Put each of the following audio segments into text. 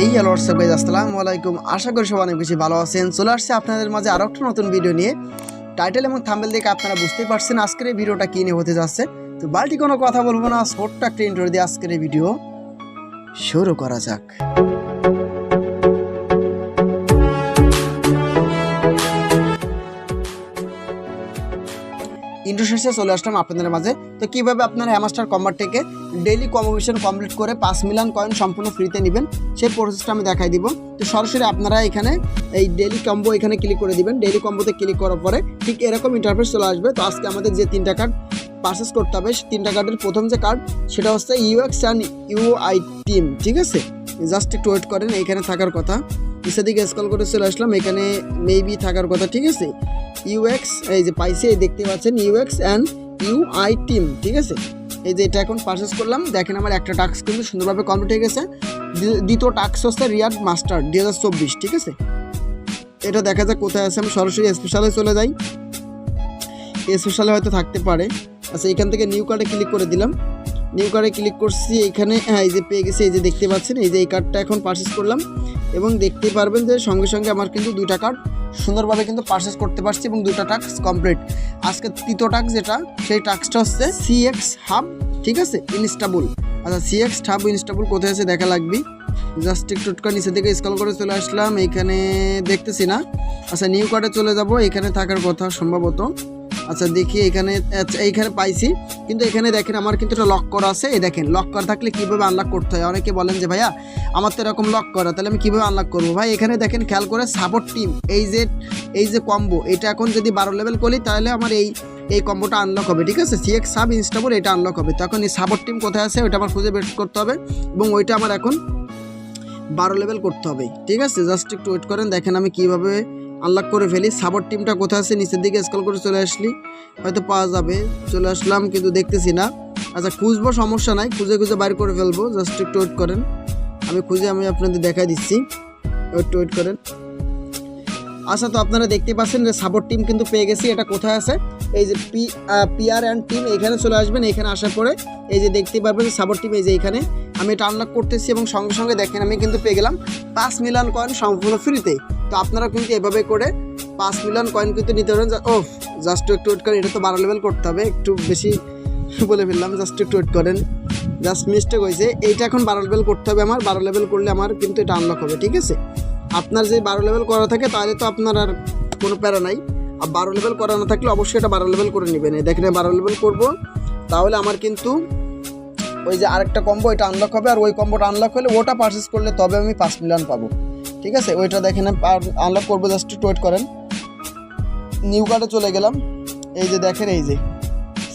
এই hello WhatsApp guys, আসসালামু আলাইকুম। আশা করি সবাই অনেক বেশি ভালো আছেন। চলে আসছে আপনাদের মাঝে আরও একটা নতুন ভিডিও নিয়ে। টাইটেল এবং থাম্বনেল দেখে আপনারা বুঝতেই পারছেন আজকের এই ভিডিওটা কী নিয়ে হতে যাচ্ছে। তো বালতি কোনো কথা বলবো না, ছোট্ট একটা ইন্ট্রো দিয়ে আজকের এই ভিডিও শুরু করা যাক। ইন্ট্রো শেষে চলে আসলাম আপনাদের মাঝে। তো কীভাবে আপনারা হ্যামাস্টার কম্বার থেকে ডেইলি কম্বিনেশন কমপ্লিট করে 5 মিলিয়ন কয়েন সম্পূর্ণ ফ্রিতে নেবেন সেই প্রসেসটা আমি দেখাই দিব। তো সরাসরি আপনারা এখানে এই ডেইলি কম্বো এখানে ক্লিক করে দিবেন। ডেইলি কম্বোতে ক্লিক করার পরে ঠিক এরকম ইন্টারফেস চলে আসবে। তো আজকে আমাদের যে 3টা কার্ড পারচেস করতে হবে, 3টা কার্ডের প্রথম যে কার্ড সেটা হচ্ছে ইউএক্স অ্যান্ড ইউআই টিম। ঠিক আছে, জাস্ট একটু ওয়েট করেন, এইখানে থাকার কথা। নিচের দিকে স্ক্রল করে চলে আসলাম, এখানে মেবি থাকার কথা। ঠিক আছে, ইউএক্স এই যে পাইছি, এই দেখতে পাচ্ছেন ইউএক্স অ্যান্ড ইউআই টিম। ঠিক আছে, এই যে এটা এখন পারচেস করলাম। দেখেন আমার একটা টাস্ক কিন্তু সুন্দরভাবে কমপ্লিট হয়ে গেছে। দ্বিতীয় টাস্ক হচ্ছে রিয়াদ মাস্টার 2024। ঠিক আছে, এটা দেখা যাক কোথায় আছে। আমি সরাসরি স্পেশালে চলে যাই, স্পেশালে হয়তো থাকতে পারে। আচ্ছা, এখান থেকে নিউ কার্ডে ক্লিক করে দিলাম। নিউ কার্ডে ক্লিক করছি, এখানে হ্যাঁ এই যে পেয়ে গেছি। এই যে দেখতে পাচ্ছেন, এই যে এই কার্ডটা এখন পারচেস করলাম এবং দেখতে পারবেন যে সঙ্গে সঙ্গে আমার কিন্তু 2টা কার্ড সুন্দরভাবে কিন্তু পারচেস করতে পারছি এবং 2টা টাস্ক কমপ্লিট। আজকে তৃতীয় টাস্ক যেটা, সেই টাস্কটা হচ্ছে সিএক্স হাব। ঠিক আছে, ইনস্টেবল। আচ্ছা, সিএক্স হাব ইনস্টেবল কোথায় আছে দেখা লাগবে। জাস্ট একটু নিচের দিকে স্ক্রল করে চলে আসলাম, এইখানে দেখতেছি না। আচ্ছা, নিউ কার্ডে চলে যাব, এখানে থাকার কথা সম্ভবত। আচ্ছা দেখি, এইখানে পাইছি, কিন্তু এখানে দেখেন আমার কিন্তু এটা লক করা আছে। এই দেখেন, লক করা থাকলে কীভাবে আনলক করতে হয়। অনেকে বলেন যে ভাইয়া আমার তো এরকম লক করা, তাহলে আমি কীভাবে আনলক করবো। ভাই এখানে দেখেন খেয়াল করে, সাপোর্ট টিম এই যে কম্বো, এটা এখন যদি 12 লেভেল করি তাহলে আমার এই কম্বোটা আনলক হবে। ঠিক আছে, সিএক্স সাব ইনস্টেবল এটা আনলক হবে। তখন এই সাপোর্ট টিম কোথায় আছে ওইটা আমার খুঁজে বের করতে হবে এবং ওইটা আমার এখন 12 লেভেল করতে হবে। ঠিক আছে, জাস্ট একটু ওয়েট করেন, দেখেন আমি কীভাবে আনলক করে ফেলি। সাপোর্ট টিমটা কোথায় আছে, নিচের দিকে স্ক্রল করে চলে আসলি হয়তো পাওয়া যাবে। চলে আসলাম কিন্তু দেখতেছি না। আচ্ছা, খুঁজবো, সমস্যা নাই, খুঁজে বাইর করে ফেলবো। জাস্ট একটু ওয়েট করেন, আমি আপনাদের দেখাই দিচ্ছি, একটু ওয়েট করেন। আচ্ছা, তো আপনারা দেখতে পাচ্ছেন যে সাপোর্ট টিম কিন্তু পেয়ে গেছি। এটা কোথায় আছে, এই যে পিআর অ্যান্ড টিম, এখানে চলে আসবেন। এখানে আসার পরে এই যে দেখতে পারবেন সাপোর্ট টিম, এই যে এখানে আমি এটা আনলক করতেছি এবং সঙ্গে সঙ্গে দেখেন আমি কিন্তু পেয়ে গেলাম 5 মিলিয়ন কয়েন সম্পূর্ণ ফ্রিতে। তো আপনারা কিন্তু এভাবে করে 5 মিলিয়ন কয়েন কিন্তু নিতে পারেন। জাস্ট একটু ওয়েট করেন, এটা তো 12 লেভেল করতে হবে, একটু বেশি বলে ফেললাম। জাস্ট একটু ওয়েট করেন, জাস্ট মিস্টেক হয়েছে। এইটা এখন 12 লেভেল করতে হবে আমার। 12 লেভেল করলে আমার কিন্তু এটা আনলক হবে। ঠিক আছে, আপনার যে 12 লেভেল করা থাকে তাহলে তো আপনার আর কোনো প্যারা নাই। আর 12 লেভেল করা না থাকলে অবশ্যই এটা 12 লেভেল করে নেবেন। দেখেন 12 লেভেল করবো, তাহলে আমার কিন্তু ওই যে আরেকটা কম্বো এটা আনলক হবে। আর ওই কম্বোটা আনলক হলে ওটা পারচেস করলে তবে আমি 5 মিলিয়ন পাবো। ঠিক আছে, ওইটা দেখেন আনলক করবো। জাস্ট একটু ওয়েট করেন, নিউ কার্ডে চলে গেলাম। এই যে দেখেন, এই যে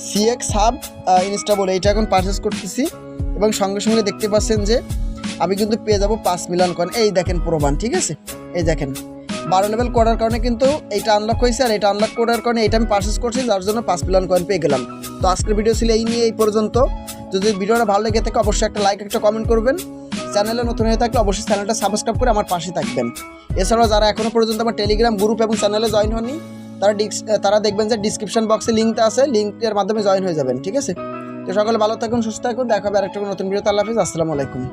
সিএক্স হাব ইনস্টেবল এইটা এখন পারচেস করতেছি এবং সঙ্গে সঙ্গে দেখতে পাচ্ছেন যে আমি কিন্তু পেয়ে যাবো 5 মিলিয়ন কয়েন। এই দেখেন প্রমাণ। ঠিক আছে, এই দেখেন 12 লেভেল করার কারণে কিন্তু এইটা আনলক হয়েছে, আর এটা আনলক করার কারণে এটা আমি পারচেস করছি, যার জন্য 5 মিলিয়ন কয়েন পেয়ে গেলাম। তো আজকের ভিডিও ছিল এই নিয়ে, এই পর্যন্ত। যদি ভিডিওটা ভালো লেগে থাকে অবশ্যই একটা লাইক, একটা কমেন্ট করবেন। চ্যানেলে নতুন হয়ে থাকলে অবশ্যই চ্যানেলটা সাবস্ক্রাইব করে আমার পাশে থাকবেন। এছাড়াও যারা এখনও পর্যন্ত আমার টেলিগ্রাম গ্রুপ এবং চ্যানেলে জয়েন হননি, তারা দেখবেন যে ডিসক্রিপশন বক্সে লিঙ্কটা আছে, লিঙ্কের মাধ্যমে জয়েন হয়ে যাবেন। ঠিক আছে, তো সকলে ভালো থাকুন, সুস্থ থাকুন, দেখা হবে আরেকটা নতুন ভিডিওতে। আল্লাহ হাফিজ, আসসালামু আলাইকুম।